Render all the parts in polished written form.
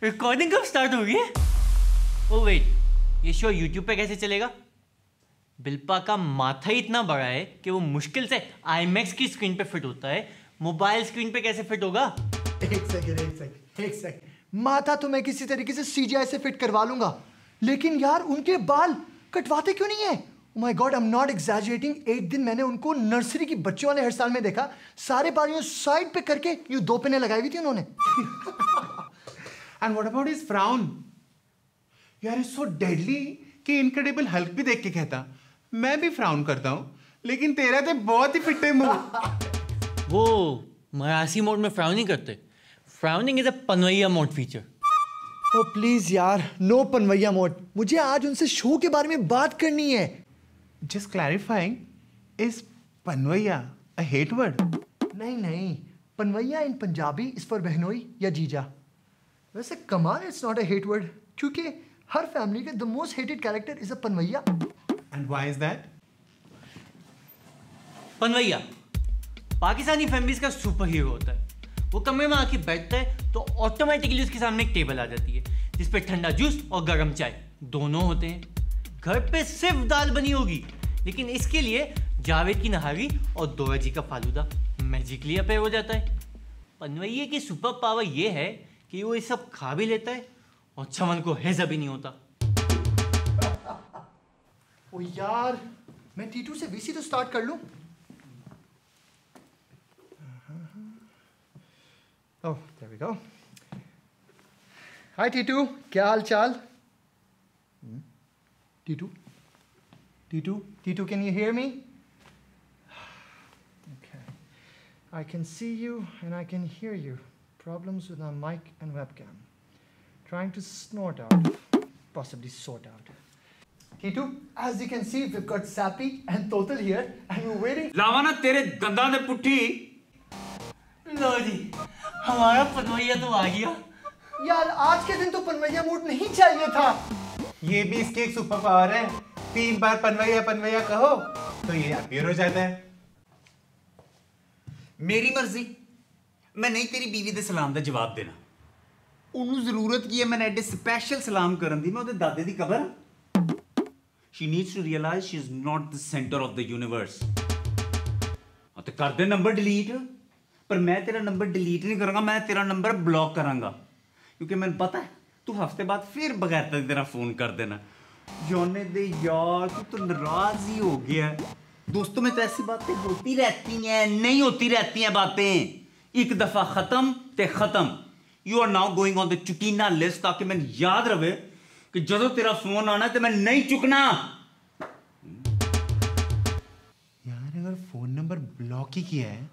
Recording कब start होगी? Oh wait, ये शो यूट्यूब पे कैसे चलेगा? बिल्पा का माथा ही इतना बड़ा है कि वो मुश्किल से आईमैक्स की स्क्रीन पे फिट होता है, मोबाइल स्क्रीन पे कैसे फिट होगा? एक सेकंड। माथा तो मैं किसी तरीके से CGI से फिट करवा लूंगा, लेकिन यार उनके बाल कटवाते क्यों नहीं है? Oh my God, I'm not exaggerating. एक दिन मैंने उनको नर्सरी की बच्चों वाले हेयर स्टाइल में देखा, सारे बाल यूं साइड पे करके यूं 2 पिने लगाई हुई थी उन्होंने। And what about his frown? यार it's so deadly कि इनक्रेडिबल हल्क भी देख के कहता मैं भी फ्राउन करता हूँ, लेकिन तेरा तो बहुत ही फिट है मुंह। वो मरासी मोड में फ्राउनिंग करते। फ्राउनिंग इज अ पनवैया मोड फीचर। ओ प्लीज यार, नो पनवैया मोड। मुझे आज उनसे शो के बारे में बात करनी है। Just clarifying, is पनवैया a hate word? नहीं, पनवैया इन पंजाबी इज फॉर बहनोई या जीजा। वैसे कमाल it's not a hate word, क्योंकि हर फैमिली के the most hated character is a पनवैया। And why is that? पनवैया पाकिस्तानी फैमिलीज का सुपर हीरो होता है। वो कमरे में आके बैठता है तो ऑटोमेटिकली उसके सामने एक टेबल आ जाती है जिस पे ठंडा जूस और गर्म चाय दोनों होते हैं। घर पे सिर्फ दाल बनी होगी, लेकिन इसके लिए जावेद की नहारी और दोरा जी का फालूदा मैजिकली अपेयर हो जाता है। पनवैये की सुपर पावर ये है कि वो ये सब खा भी लेता है और चमन को हैजा भी नहीं होता। ओ यार, मैं T2 से VC तो स्टार्ट कर लूं। ओह, there we go. Hi T2, क्या हाल चाल? T2, can you hear me? Okay. I can see you and I can hear you. Problems with our mic and webcam. Trying to snort out, possibly sort out. T2, as you can see, we've got Sappy and Total here, and we're waiting. लावाना तेरे गंदा दे पुट्ठी। लो जी, हमारा पनवैया तो आ गया। यार आज के दिन तो पनवैया मूड नहीं चाहिए था। ये भी इसकी एक सुपर पावर है, 3 बार पनवैया कहो तो ये अपीयर हो जाता है। मेरी मर्जी, मैं नहीं तेरी बीवी दे सलाम दा जवाब देना। उन्हें जरूरत की है मैंने एडे स्पेशल सलाम करन दी। मैं उहदे दादे दी cover. She needs to realize she is not the center of the universe. तो कर दे नंबर डिलीट, पर मैं तेरा नंबर डिलीट नहीं करूंगा, मैं तेरा नंबर ब्लॉक करांगा, क्योंकि मैंने पता है तू हफ्ते बाद फिर बगैर तेरा फोन कर देना। जाने दे यार, तू तो नाराज ही हो गया। दोस्तों में तो ऐसी बातें होती रहती हैं, नहीं होती रहती हैं बातें। एक दफा खत्म ते खत्म। You are now going on the चुकीना लिस्ट, ताकि मैंने याद रहे कि जदों तेरा फोन आना तो मैं नहीं चुकना। यार अगर फोन नंबर ब्लॉक ही किया है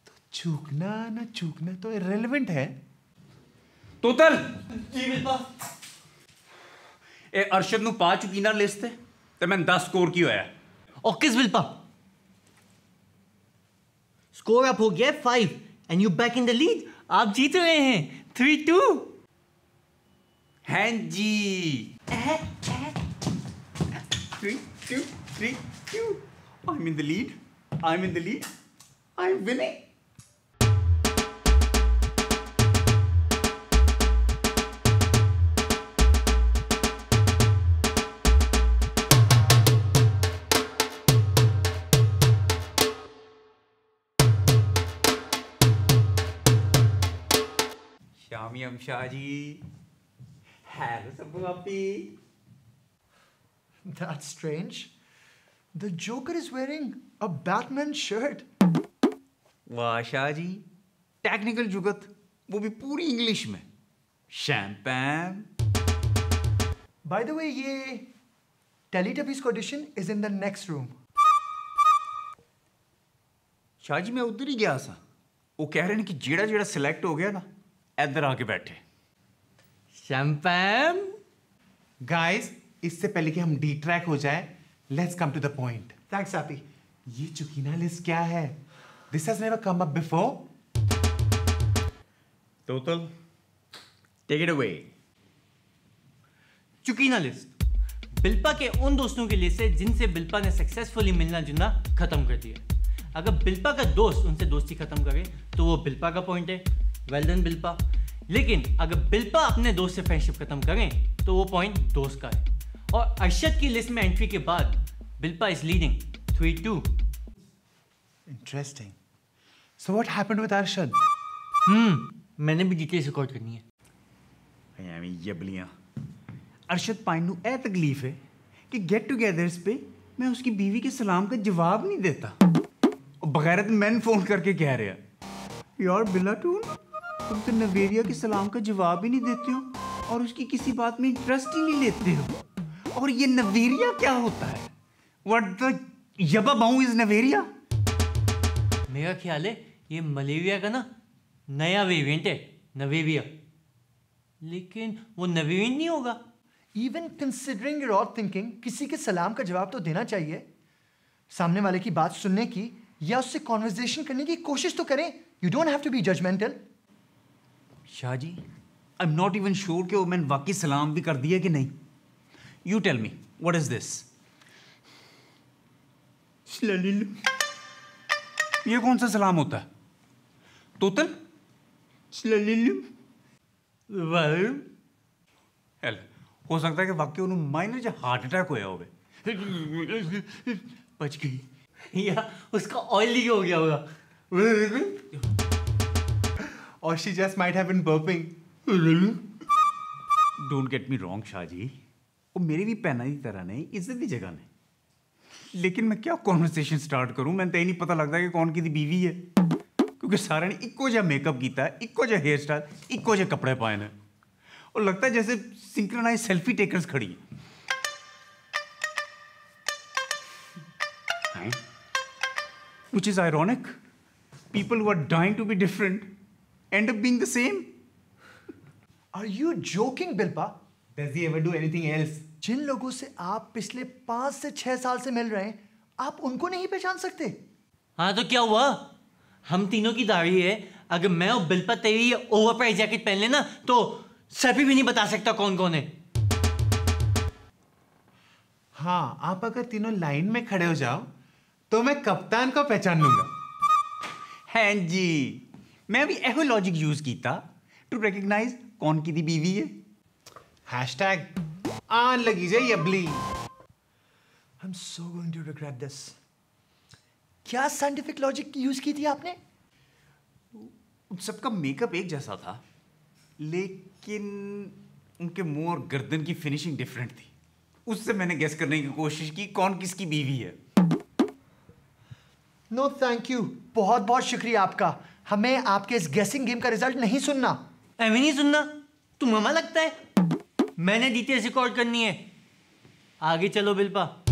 तो चूकना ना चूकना तो इररिलेवेंट है। तोतल जी बिल्पा। ए अरशद नु पा चुकी ना लिस्ट ते मैं 10 स्कोर की होया। और किस बिल्पा? स्कोर अप हो गया 5 and you back in the lead. आप जीत रहे हैं 3-2। हाँ जी। 3-2 I'm in the lead. I'm winning. Shami अमशा ji, hello Sabbu Api. That's strange. The Joker is wearing a Batman shirt. वाह शाह जी, टेक्निकल जुगत, वो भी पूरी इंग्लिश में। शैम्पेन। By the way, ये Teletubbies का audition is in the next room. Shah ji मैं उधर ही गया सा। वो कह रहे हैं कि जेड़ा सिलेक्ट हो गया ना, इधर आके बैठे। शैम्पेन। गाइस, इससे पहले कि हम डिट्रैक हो जाए, let's come to the point. Thanks, Sappy. ये चुकीना लिस्ट क्या है? This has never come up before. Total, take it away. चुकीना लिस्ट बिल्पा के उन दोस्तों की लिस्ट है जिनसे बिल्पा ने सक्सेसफुली मिलना जुलना खत्म कर दिया। अगर बिल्पा का दोस्त उनसे दोस्ती खत्म करे तो वो बिल्पा का पॉइंट है। Well done Bilpa. लेकिन अगर बिल्पा अपने दोस्त से फ्रेंडशिप खत्म करें तो वो पॉइंट दोस्त का है। और अरशद की लिस्ट में एंट्री के बाद बिल्पा is leading 3-2। Interesting. So what happened with Arshad? मैंने भी डिटेल्स रिकॉर्ड करनी है। ਐਵੇਂ ਯਬਲੀਆਂ अरशद पाइन ਨੂੰ ਇਹ तकलीफ है कि गेट टुगेदर्स पे मैं उसकी बीवी के सलाम का जवाब नहीं देता। और बगैरत मैन फोन करके कह रहा यार बिलाटून तुम तो नवेरिया के सलाम का जवाब ही नहीं देते हो और उसकी किसी बात में इंटरेस्ट ही नहीं लेते हो। और ये नवेरिया क्या होता है? व्हाट द यबा बाऊ इज नवेरिया? मेरा ख्याल है ये मलेरिया का ना नया वेरिएंट है, नवेरिया। लेकिन वो नवेरिएंट नहीं होगा। Even considering your odd thinking, किसी के सलाम का जवाब तो देना चाहिए। सामने वाले की बात सुनने की या उससे कॉन्वर्सेशन करने की कोशिश तो करें। You don't have to be judgmental. Shah ji, I am not even sure कि वो मैंने वाकई सलाम भी कर दिया कि नहीं। You tell me what is this? ये कौन सा सलाम होता है? तोतल? हेल हो सकता है कि वाकई उन्होंने माइनर जो हार्ट अटैक होया होवे। बच गई या उसका ऑयल लीक हो गया होगा। Or she just might have been burping. Don't get me wrong Shah ji, वो मेरी भी भैन की तरह ने इज्जत की जगह ने। लेकिन मैं क्या कॉन्वर्सेशन स्टार्ट करूं? मैं तो नहीं पता लगता कि कौन की बीवी है, क्योंकि सारे ने इक्को जिहा मेकअप किया है, इक्को जिहा हेयर स्टाइल, इक्को जिहे कपड़े पाए ने और लगता है जैसे सिंक्रोनाइज सेल्फी टेकर्स खड़ी हैं। Which is ironic. People who are dying to be different end up being the same. Are you joking, बिल्पा? Does he ever do anything else? जिन लोगों से आप पिछले 5 से 6 साल से मिल रहे हैं, आप उनको नहीं पहचान सकते? हाँ तो क्या हुआ? हम तीनों की दाढ़ी है। अगर मैं और बिल्पा तेरी ये ओवर प्राइस जैकेट पहन लेना तो सभी भी नहीं बता सकता कौन कौन है। हाँ, आप अगर तीनों लाइन में खड़े हो जाओ तो मैं कप्तान को पहचान लूंगा। हाँ जी, मैं भी एहो लॉजिक यूज किया टू रिकॉग्नाइज कौन की दी बीवी है। हैशटैग आन लगी जाए यबली। I'm so going to regret this. क्या साइंटिफिक लॉजिक यूज की थी आपने? उन सबका मेकअप एक जैसा था, लेकिन उनके मुंह और गर्दन की फिनिशिंग डिफरेंट थी। उससे मैंने गेस करने की कोशिश की कौन किसकी बीवी है। नो थैंक यू, बहुत बहुत शुक्रिया आपका। हमें आपके इस गेसिंग गेम का रिजल्ट नहीं सुनना। एवं नहीं सुनना? तुम ममा लगता है। मैंने डिटेल्स रिकॉर्ड करनी है। आगे चलो बिल्पा।